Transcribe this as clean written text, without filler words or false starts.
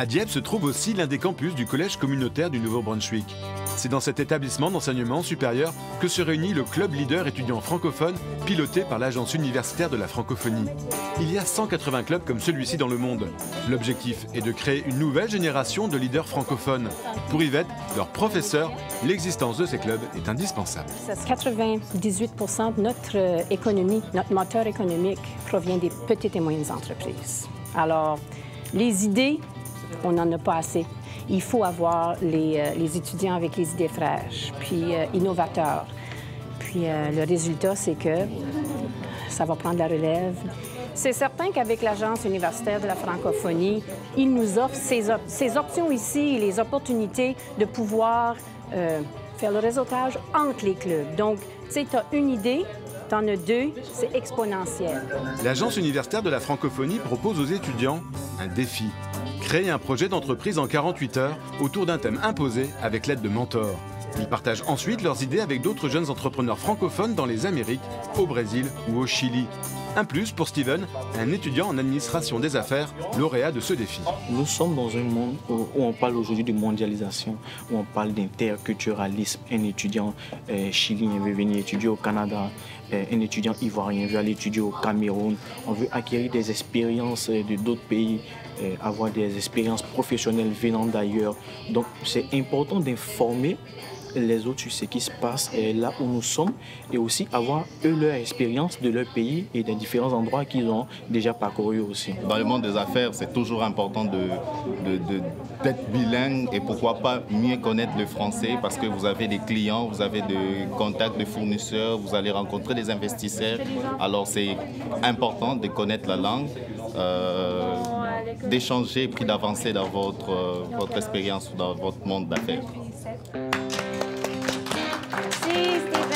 À Dieppe se trouve aussi l'un des campus du collège communautaire du Nouveau-Brunswick. C'est dans cet établissement d'enseignement supérieur que se réunit le club leader étudiant francophone piloté par l'Agence universitaire de la francophonie. Il y a 180 clubs comme celui-ci dans le monde. L'objectif est de créer une nouvelle génération de leaders francophones. Pour Yvette, leur professeur, l'existence de ces clubs est indispensable. 98% de notre économie, notre moteur économique provient des petites et moyennes entreprises. Alors, les idées, on n'en a pas assez. Il faut avoir les étudiants avec les idées fraîches, puis innovateurs. Puis le résultat, c'est que ça va prendre la relève. C'est certain qu'avec l'Agence universitaire de la francophonie, ils nous offrent ces options ici et les opportunités de pouvoir faire le réseautage entre les clubs. Donc, tu sais, tu as une idée, tu en as deux, c'est exponentiel. L'Agence universitaire de la francophonie propose aux étudiants un défi. Créer un projet d'entreprise en 48 heures autour d'un thème imposé avec l'aide de mentors. Ils partagent ensuite leurs idées avec d'autres jeunes entrepreneurs francophones dans les Amériques, au Brésil ou au Chili. Un plus pour Steven, un étudiant en administration des affaires, lauréat de ce défi. Nous sommes dans un monde où on parle aujourd'hui de mondialisation, où on parle d'interculturalisme. Un étudiant chilien veut venir étudier au Canada, un étudiant ivoirien veut aller étudier au Cameroun. On veut acquérir des expériences de d'autres pays, avoir des expériences professionnelles venant d'ailleurs. Donc c'est important d'informer les autres sur ce qui se passe là où nous sommes et aussi avoir eux leur expérience de leur pays et des différents endroits qu'ils ont déjà parcourus aussi. Dans le monde des affaires, c'est toujours important d'être bilingue et pourquoi pas mieux connaître le français parce que vous avez des clients, vous avez des contacts de fournisseurs, vous allez rencontrer des investisseurs. Alors c'est important de connaître la langue, d'échanger puis d'avancer dans votre expérience ou dans votre monde d'affaires. Merci, Steven.